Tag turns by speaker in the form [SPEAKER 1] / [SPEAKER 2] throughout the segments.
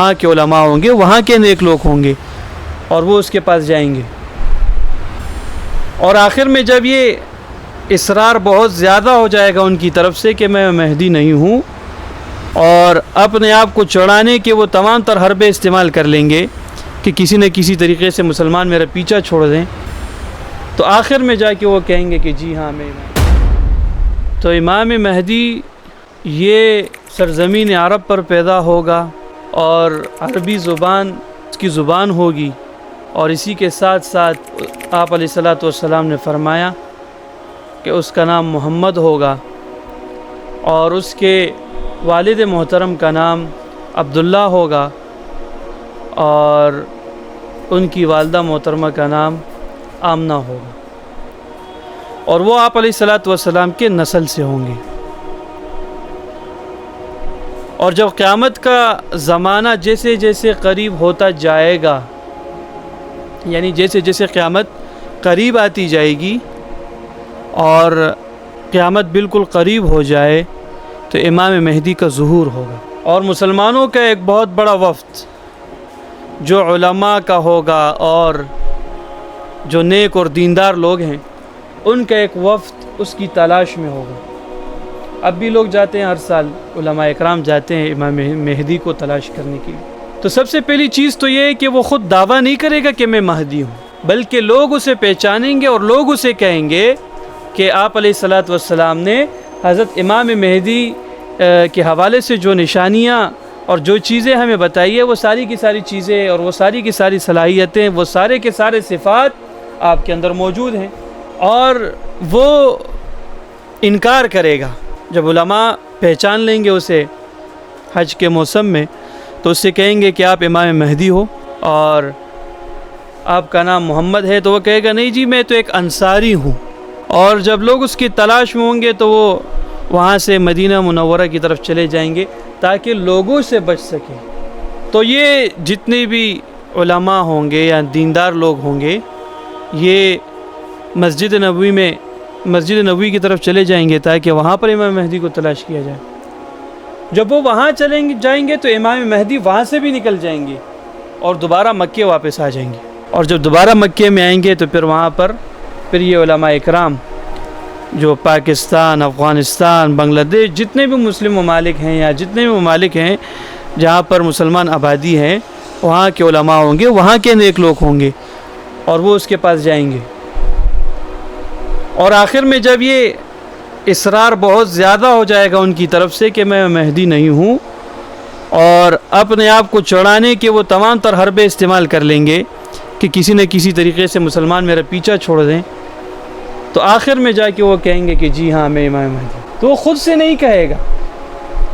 [SPEAKER 1] وہاں کے علماء ہوں گے، وہاں کے نیک لوگ ہوں گے اور وہ اس کے پاس جائیں گے. اور آخر میں جب یہ اصرار بہت زیادہ ہو جائے گا ان کی طرف سے کہ میں مہدی نہیں ہوں، اور اپنے آپ کو چڑھانے کے وہ تمام تر حربے استعمال کر لیں گے کہ کسی نہ کسی طریقے سے مسلمان میرا پیچھا چھوڑ دیں، تو آخر میں جا کے وہ کہیں گے کہ جی ہاں میں امام. تو امام مہدی یہ سرزمین عرب پر پیدا ہوگا اور عربی زبان اس کی زبان ہوگی، اور اسی کے ساتھ ساتھ آپ علیہ الصلوۃ والسلام نے فرمایا کہ اس کا نام محمد ہوگا، اور اس کے والد محترم کا نام عبداللہ ہوگا، اور ان کی والدہ محترمہ کا نام آمنہ ہوگا، اور وہ آپ علیہ الصلوۃ والسلام کے نسل سے ہوں گے. اور جب قیامت کا زمانہ جیسے جیسے قریب ہوتا جائے گا، یعنی جیسے جیسے قیامت قریب آتی جائے گی اور قیامت بالکل قریب ہو جائے تو امام مہدی کا ظہور ہوگا، اور مسلمانوں کا ایک بہت بڑا وفد جو علماء کا ہوگا اور جو نیک اور دیندار لوگ ہیں ان کا ایک وفد اس کی تلاش میں ہوگا. اب بھی لوگ جاتے ہیں، ہر سال علماء اکرام جاتے ہیں امام مہدی کو تلاش کرنے کے لیے. تو سب سے پہلی چیز تو یہ ہے کہ وہ خود دعویٰ نہیں کرے گا کہ میں مہدی ہوں، بلکہ لوگ اسے پہچانیں گے اور لوگ اسے کہیں گے کہ آپ علیہ الصلوۃ والسلام نے حضرت امام مہدی کے حوالے سے جو نشانیاں اور جو چیزیں ہمیں بتائی ہے، وہ ساری کی ساری چیزیں اور وہ ساری کی ساری صلاحیتیں، وہ سارے کے سارے صفات آپ کے اندر موجود ہیں. اور وہ انکار کرے گا جب علماء پہچان لیں گے اسے حج کے موسم میں، تو اس سے کہیں گے کہ آپ امام مہدی ہو اور آپ کا نام محمد ہے، تو وہ کہے گا نہیں جی میں تو ایک انصاری ہوں. اور جب لوگ اس کی تلاش میں ہوں گے تو وہ وہاں سے مدینہ منورہ کی طرف چلے جائیں گے تاکہ لوگوں سے بچ سکیں. تو یہ جتنے بھی علماء ہوں گے یا دیندار لوگ ہوں گے یہ مسجد نبوی کی طرف چلے جائیں گے تاکہ وہاں پر امام مہدی کو تلاش کیا جائے. جب وہ وہاں جائیں گے تو امام مہدی وہاں سے بھی نکل جائیں گے اور دوبارہ مکے واپس آ جائیں گے. اور جب دوبارہ مکے میں آئیں گے تو پھر وہاں پر یہ علماء اکرام جو پاکستان، افغانستان، بنگلہ دیش، جتنے بھی مسلم ممالک ہیں یا جتنے بھی ممالک ہیں جہاں پر مسلمان آبادی ہیں، وہاں کے علماء ہوں گے، وہاں کے نیک لوگ ہوں گے اور وہ اس کے پاس جائیں گے. اور آخر میں جب یہ اصرار بہت زیادہ ہو جائے گا ان کی طرف سے کہ میں مہدی نہیں ہوں، اور اپنے آپ کو چڑھانے کے وہ تمام تر حربے استعمال کر لیں گے کہ کسی نہ کسی طریقے سے مسلمان میرا پیچھا چھوڑ دیں، تو آخر میں جا کے وہ کہیں گے کہ جی ہاں میں امام مہدی. تو وہ خود سے نہیں کہے گا،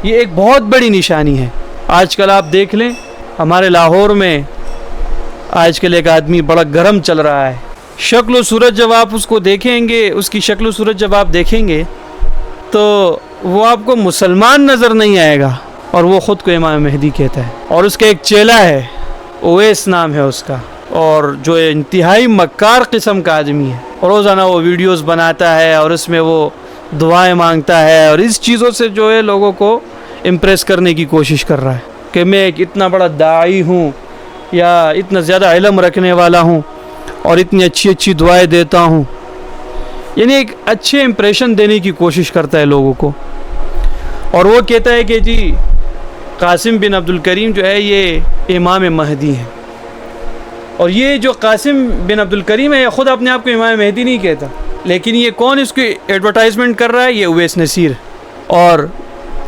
[SPEAKER 1] یہ ایک بہت بڑی نشانی ہے. آج کل آپ دیکھ لیں ہمارے لاہور میں آج کل ایک آدمی بڑا گرم چل رہا ہے. شکل و صورت جب آپ اس کو دیکھیں گے، اس کی شکل و صورت جب آپ دیکھیں گے تو وہ آپ کو مسلمان نظر نہیں آئے گا، اور وہ خود کو امام مہدی کہتا ہے. اور اس کا ایک چیلا ہے، اویس نام ہے اس کا، اور جو انتہائی مکار قسم کا آدمی ہے. اور روزانہ وہ ویڈیوز بناتا ہے اور اس میں وہ دعائیں مانگتا ہے، اور اس چیزوں سے جو ہے لوگوں کو امپریس کرنے کی کوشش کر رہا ہے کہ میں ایک اتنا بڑا داعی ہوں یا اتنا زیادہ علم رکھنے والا ہوں اور اتنی اچھی اچھی دعائیں دیتا ہوں. یعنی ایک اچھے امپریشن دینے کی کوشش کرتا ہے لوگوں کو. اور وہ کہتا ہے کہ جی قاسم بن عبد الکریم جو ہے یہ امام مہدی ہے. اور یہ جو قاسم بن عبد الکریم ہے یہ خود اپنے آپ کو امام مہدی نہیں کہتا، لیکن یہ کون اس کی ایڈورٹائزمنٹ کر رہا ہے؟ یہ اویس نصیر. اور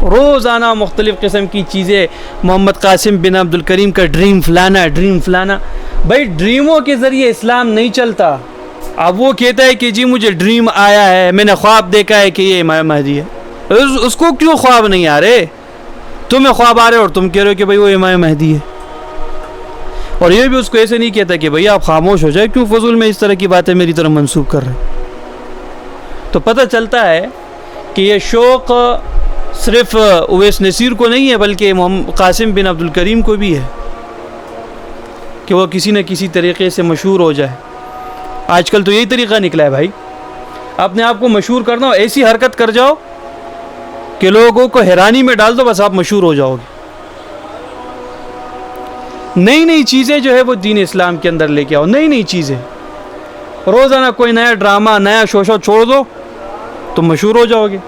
[SPEAKER 1] روزانہ مختلف قسم کی چیزیں، محمد قاسم بن عبد الکریم کا ڈریم فلانا. بھائی ڈریموں کے ذریعے اسلام نہیں چلتا. اب وہ کہتا ہے کہ جی مجھے ڈریم آیا ہے، میں نے خواب دیکھا ہے کہ یہ امام مہدی ہے. اس کو کیوں خواب نہیں آ رہے؟ تمہیں خواب آ رہے اور تم کہہ رہے ہو کہ بھائی وہ امام مہدی ہے. اور یہ بھی اس کو ایسے نہیں کہتا کہ بھئی آپ خاموش ہو جائے، کیوں فضول میں اس طرح کی باتیں میری طرف منسوخ کر رہے ہیں. تو پتہ چلتا ہے کہ یہ شوق صرف اویس نصیر کو نہیں ہے بلکہ قاسم بن عبد الکریم کو بھی ہے کہ وہ کسی نہ کسی طریقے سے مشہور ہو جائے. آج کل تو یہی طریقہ نکلا ہے بھائی، اپنے آپ کو مشہور کرنا ہو ایسی حرکت کر جاؤ کہ لوگوں کو حیرانی میں ڈال دو، بس آپ مشہور ہو جاؤ گے. نئی نئی چیزیں جو ہے وہ دین اسلام کے اندر لے کے آؤ، نئی نئی چیزیں. روزانہ کوئی نیا ڈرامہ، نیا شو چھوڑ دو، تم مشہور ہو جاؤ گے.